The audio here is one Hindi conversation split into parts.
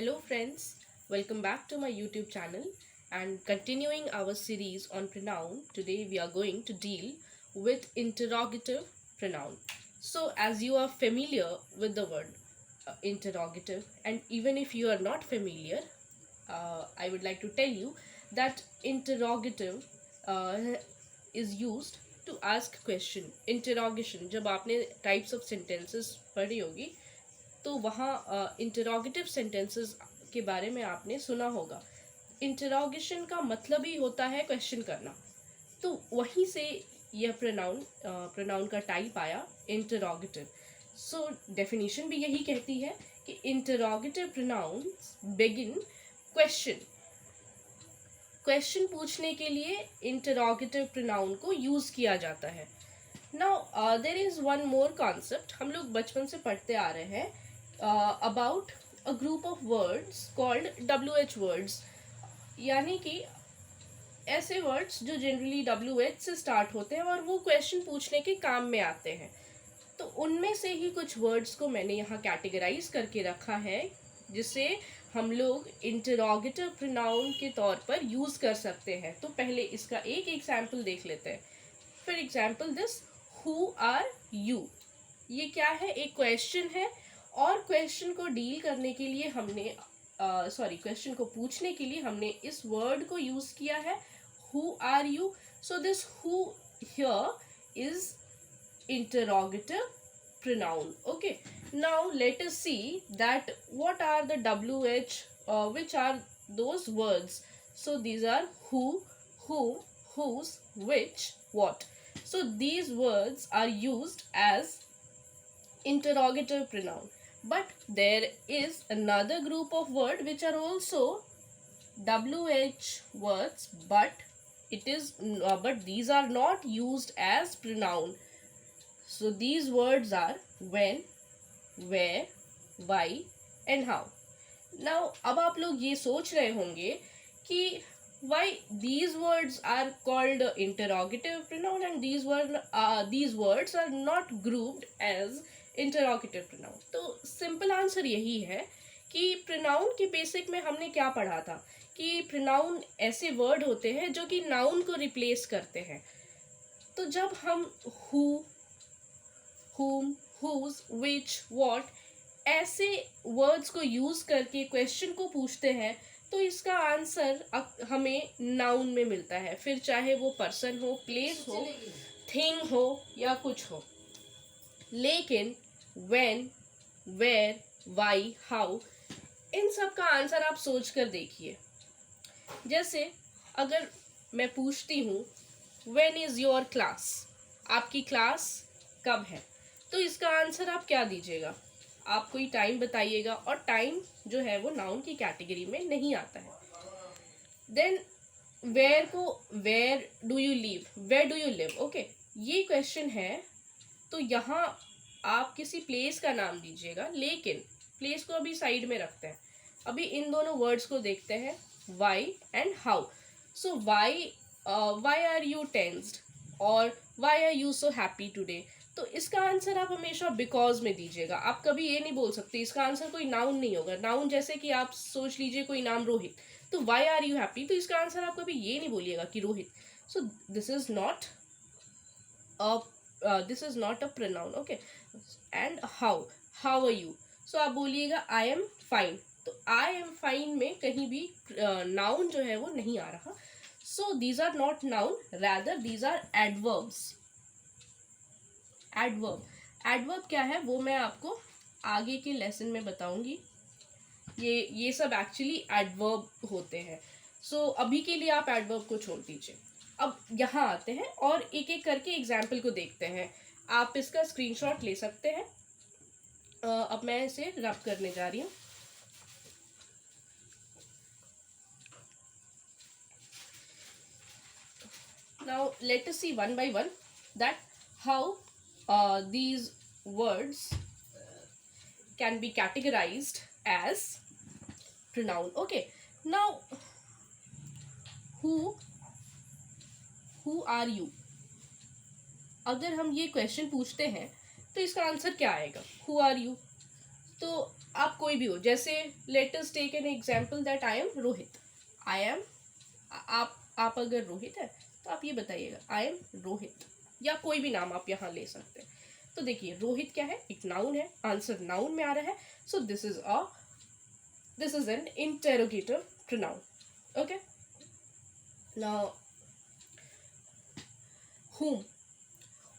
Hello friends, welcome back to my YouTube channel and continuing our series on pronoun. Today we are going to deal with interrogative pronoun. So as you are familiar with the word interrogative, and even if you are not familiar, I would like to tell you that interrogative uh, is used to ask question. Interrogation जब आपने types of sentences पढ़ी होगी तो वहाँ इंटरोगेटिव सेंटेंसेस के बारे में आपने सुना होगा. इंटरोगेशन का मतलब ही होता है क्वेश्चन करना. तो वहीं से यह प्रोनाउन का टाइप आया इंटरोगेटिव. सो डेफिनेशन भी यही कहती है कि इंटरोगेटिव प्रोनाउंस बिगिन क्वेश्चन पूछने के लिए इंटरोगेटिव प्रोनाउन को यूज किया जाता है. Now there is one more concept हम लोग बचपन से पढ़ते आ रहे हैं about a group of words called WH words. यानी कि ऐसे वर्ड्स जो जनरली WH से स्टार्ट होते हैं और वो क्वेश्चन पूछने के काम में आते हैं. तो उनमें से ही कुछ वर्ड्स को मैंने यहाँ कैटेगराइज करके रखा है जिसे हम लोग इंटरोगेटिव प्रोनाउन के तौर पर यूज कर सकते हैं. तो पहले इसका एक एग्जाम्पल देख लेते हैं. For example this who are you. ये क्या है? एक क्वेश्चन है और क्वेश्चन को डील करने के लिए हमने क्वेश्चन को पूछने के लिए हमने इस वर्ड को यूज किया है who are you. So this who here is interrogative pronoun. Okay, now let us see that what are the WH which are those words. So these are who, whom, whose, which, what. So these words are used as interrogative pronoun. But there is another group of words which are also WH words, but these are not used as pronoun. So these words are when, where, why and how. Now अब आप लोग ये सोच रहे होंगे कि why these words are called interrogative pronoun and these words are not grouped as interrogative pronoun. तो सिंपल आंसर यही है कि प्रोनाउन के बेसिक में हमने क्या पढ़ा था कि प्रोनाउन ऐसे वर्ड होते हैं जो कि नाउन को रिप्लेस करते हैं. तो जब हम who, whom, whose, which, what ऐसे वर्ड्स को यूज करके क्वेश्चन को पूछते हैं तो इसका आंसर हमें नाउन में मिलता है. फिर चाहे वो पर्सन हो, प्लेस हो, थिंग हो या कुछ हो. लेकिन when, where, why, how इन सब का आंसर आप सोच कर देखिए. जैसे अगर मैं पूछती हूँ when is your class, आपकी क्लास कब है, तो इसका आंसर आप क्या दीजिएगा? आप कोई टाइम बताइएगा और टाइम जो है वो नाउन की कैटेगरी में नहीं आता है. देन वेयर को where do you live. Okay, ये क्वेश्चन है तो यहाँ आप किसी प्लेस का नाम दीजिएगा. लेकिन प्लेस को अभी साइड में रखते हैं. अभी इन दोनों वर्ड्स को देखते हैं why and how. So why are you tensed और why are you so happy today. तो इसका आंसर आप हमेशा बिकॉज में दीजिएगा. आप कभी ये नहीं बोल सकते. इसका आंसर कोई नाउन नहीं होगा. नाउन जैसे कि आप सोच लीजिए कोई नाम रोहित, तो वाई आर यू हैप्पी, तो इसका आंसर आप कभी ये नहीं बोलिएगा कि Rohit. So this is not a pronoun. Okay, and how are you, so आप बोलिएगा आई एम फाइन. तो आई एम फाइन में कहीं भी नाउन जो है वो नहीं आ रहा. So these are not noun, rather these are adverbs. Adverb क्या है वो मैं आपको आगे के लेसन में बताऊंगी. ये सब एक्चुअली एडवर्ब होते हैं. सो अभी के लिए आप एडवर्ब को छोड़ दीजिए. अब यहाँ आते हैं और एक एक करके एग्जाम्पल को देखते हैं. आप इसका स्क्रीनशॉट ले सकते हैं. अब मैं इसे रब करने जा रही हूँ. Now let us see one by one that how these words can be categorized as pronoun. Okay, now who are you. अगर हम ये क्वेश्चन पूछते हैं तो इसका आंसर क्या आएगा? who are you. तो आप कोई भी हो, जैसे let us take an example that I am Rohit. I am, आप अगर रोहित है तो आप ये बताइएगा आई एम रोहित, या कोई भी नाम आप यहाँ ले सकते हैं। तो देखिए रोहित क्या है, एक नाउन है, आंसर नाउन में आ रहा है, सो this is an interrogative pronoun. Okay, now whom,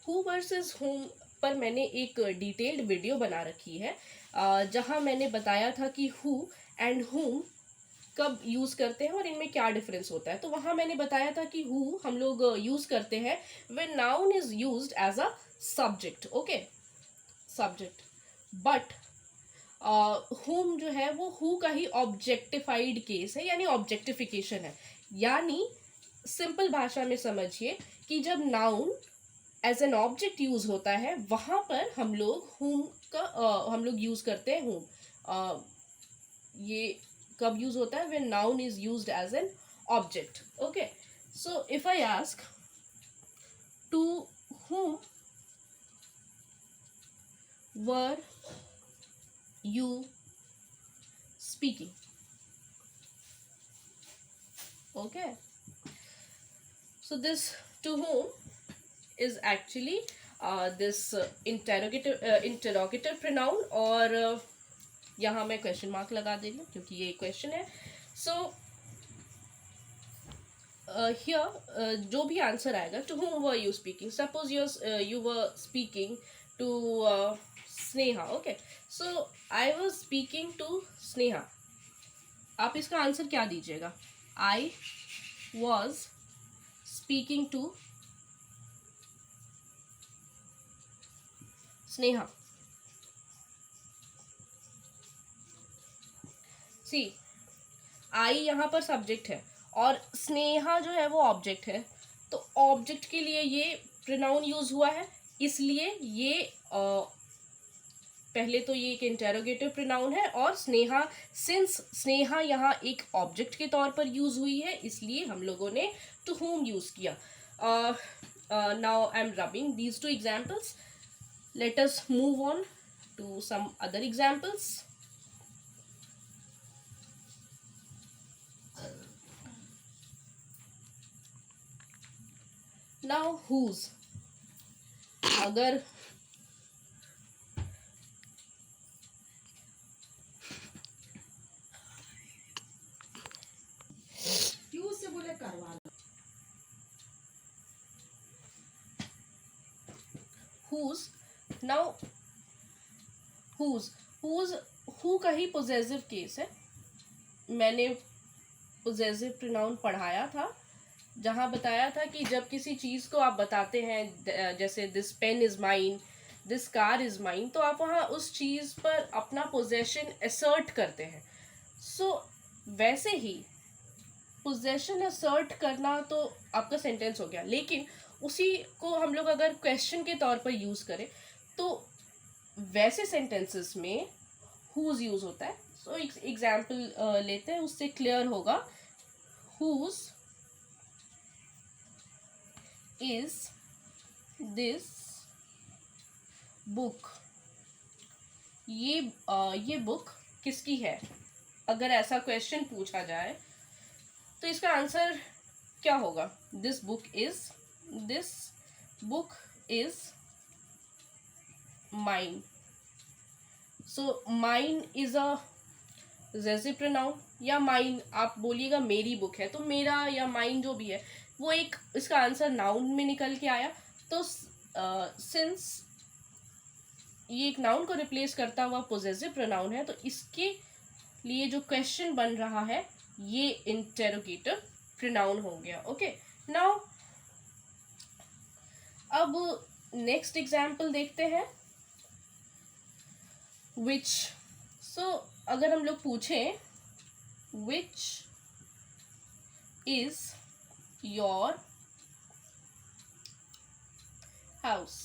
who versus whom पर मैंने एक डिटेल्ड वीडियो बना रखी है, जहाँ मैंने बताया था कि who एंड whom कब यूज़ करते हैं और इनमें क्या डिफरेंस होता है। तो वहाँ मैंने बताया था कि who हम लोग यूज़ करते हैं when noun is used as a subject, okay, subject. But whom जो है वो who का ही ऑब्जेक्टिफाइड केस है, यानी ऑब्जेक्टिफिकेशन है। यानी सिंपल भाषा में समझिए कि जब noun as an object use होता है वहां पर हम लोग whom का हम लोग यूज करते हैं whom। ये कब यूज होता है, when noun is used as an object, okay? So if I ask to whom were you speaking, okay, so this to whom is actually this interrogative pronoun, और यहाँ मैं क्वेश्चन मार्क लगा दे लूँ क्योंकि ये क्वेश्चन है। सो हियर जो भी आंसर आएगा, to whom were you speaking, suppose you were speaking to Sneha, okay, so I was speaking to Sneha. आप इसका आंसर क्या दीजिएगा, I was speaking to Sneha. See, I यहाँ पर सब्जेक्ट है और स्नेहा जो है वो ऑब्जेक्ट है, तो ऑब्जेक्ट के लिए ये प्रोनाउन यूज हुआ है, इसलिए ये पहले तो ये एक इंटेरोगेटिव प्रोनाउन है, और स्नेहा, सिंस स्नेहा यहाँ एक ऑब्जेक्ट के तौर पर यूज हुई है, इसलिए हम लोगों ने टू whom यूज किया। Now I am rubbing these two examples, let us move on to some other examples. Now whose, अगर से बोले करवा लो। whose, now whose who का ही पोजेसिव केस है। मैंने पोजेसिव प्रोनाउन पढ़ाया था, जहाँ बताया था कि जब किसी चीज़ को आप बताते हैं, जैसे this pen is mine, this car is mine, तो आप वहाँ उस चीज़ पर अपना पोजेशन असर्ट करते हैं। सो वैसे ही पोजेशन असर्ट करना तो आपका सेंटेंस हो गया, लेकिन उसी को हम लोग अगर क्वेश्चन के तौर पर यूज़ करें तो वैसे सेंटेंसेस में whose यूज़ होता है। सो एग्जाम्पल लेते हैं, उससे क्लियर होगा। whose is this book, ये बुक किसकी है, अगर ऐसा क्वेश्चन पूछा जाए तो इसका आंसर क्या होगा, this book is mine. So mine is a possessive pronoun, या माइन आप बोलिएगा मेरी बुक है, तो मेरा या माइन जो भी है वो एक, इसका आंसर नाउन में निकल के आया। तो सिंस ये एक नाउन को रिप्लेस करता हुआ पोजेसिव प्रोनाउन है, तो इसके लिए जो क्वेश्चन बन रहा है ये इंटेरोगेटिव प्रोनाउन हो गया। ओके, नाउ अब नेक्स्ट एग्जाम्पल देखते हैं, विच। सो अगर हम लोग पूछें विच इज योर हाउस,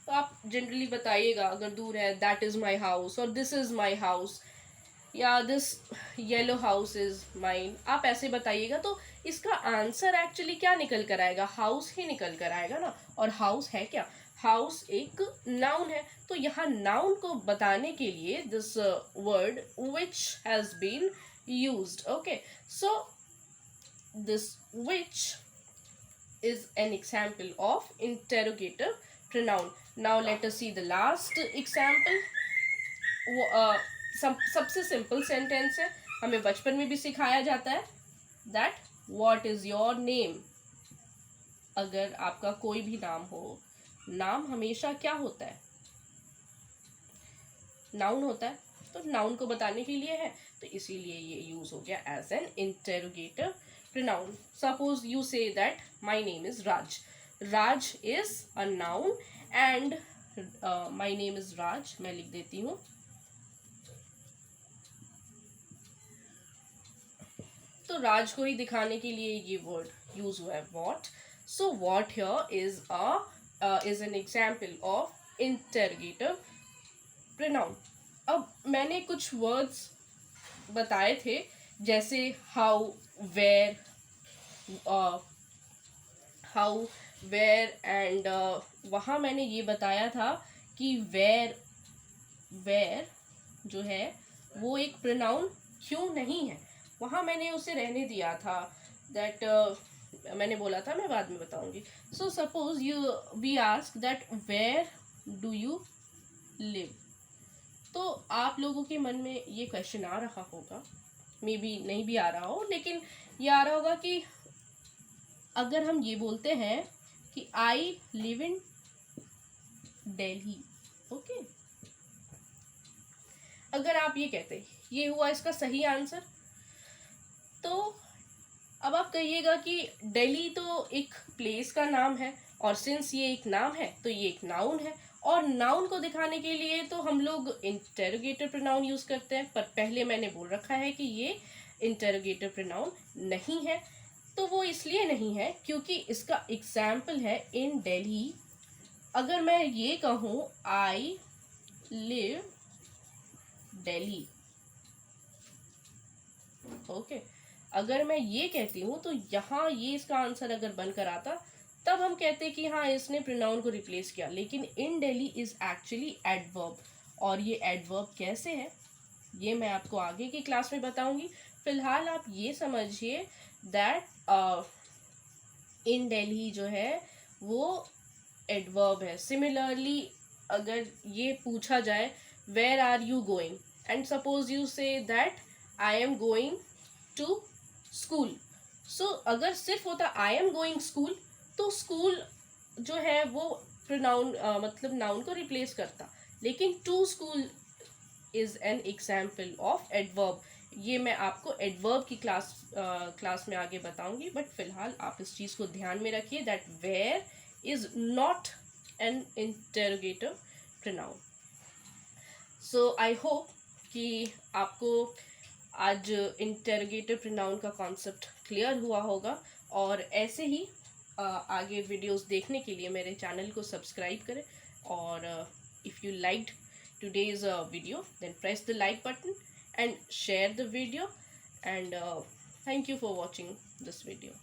तो आप जनरली बताइएगा, अगर दूर है दैट इज माई हाउस, और दिस इज माई हाउस, या this yellow house is mine, आप ऐसे बताइएगा। तो इसका आंसर एक्चुअली क्या निकल कर आएगा, हाउस ही निकल कर आएगा ना। और हाउस है क्या, हाउस एक नाउन है, तो यहाँ नाउन को बताने के लिए this word which has been used. Okay, so this which is an example of interrogative pronoun. Now let us see the last example. सबसे सिंपल सेंटेंस है, हमें बचपन में भी सिखाया जाता है, that what is your name. अगर आपका कोई भी नाम हो, नाम हमेशा क्या होता है, नाउन होता है, तो नाउन को बताने के लिए है, तो इसीलिए ये यूज हो गया as an interrogative pronoun. Suppose you say that my name is Raj. Raj is a noun and my name is Raj. मैं लिख देती हूँ. तो राज को ही दिखाने के लिए ये वर्ड यूज हुआ है what. So what here is an example of interrogative pronoun. अब मैंने कुछ वर्ड्स बताए थे जैसे how, where, एंड वहाँ मैंने ये बताया था कि वेयर जो है वो एक प्रोनाउन क्यों नहीं है, वहाँ मैंने उसे रहने दिया था. दैट मैंने बोला था, मैं बाद में बताऊंगी. So suppose we ask that where do you live. तो आप लोगों के मन में ये क्वेश्चन आ रहा होगा, मे बी नहीं भी आ रहा हो, लेकिन ये आ रहा होगा कि अगर हम ये बोलते हैं कि I live in Delhi. Okay, अगर आप ये कहते, ये हुआ इसका सही आंसर. तो अब आप कहिएगा कि दिल्ली तो एक प्लेस का नाम है, और सिंस ये एक नाम है तो ये एक नाउन है, और नाउन को दिखाने के लिए तो हम लोग इंटेरोगेटिव प्रोनाउन यूज करते हैं. पर पहले मैंने बोल रखा है कि ये इंटेरोगेटिव प्रोनाउन नहीं है. तो वो इसलिए नहीं है क्योंकि इसका एग्जाम्पल है इन दिल्ली. अगर मैं ये कहूँ आई लिव दिल्ली, ओके, अगर मैं ये कहती हूँ तो यहाँ ये इसका आंसर अगर बनकर आता, तब हम कहते कि हाँ इसने प्रोनाउन को रिप्लेस किया. लेकिन इन दिल्ली इज एक्चुअली एडवर्ब, और ये एडवर्ब कैसे है ये मैं आपको आगे की क्लास में बताऊंगी. फिलहाल आप ये समझिए दैट इन दिल्ली जो है वो एडवर्ब है. सिमिलरली अगर ये पूछा जाए where are you going, and suppose you say that I am going to school. So अगर सिर्फ होता आई एम गोइंग स्कूल, तो स्कूल जो है वो प्रोनाउन मतलब नाउन को रिप्लेस करता. लेकिन to school is an example of adverb. ये मैं आपको एडवर्ब की क्लास में आगे बताऊंगी, बट फिलहाल आप इस चीज़ को ध्यान में रखिए that where is not an interrogative pronoun. So I hope कि आपको आज इंटेरोगेटिव प्रोनाउन का कॉन्सेप्ट क्लियर हुआ होगा, और ऐसे ही आगे वीडियोस देखने के लिए मेरे चैनल को सब्सक्राइब करें. और if you liked today's video, then press the like button and share the video, and thank you for watching this video.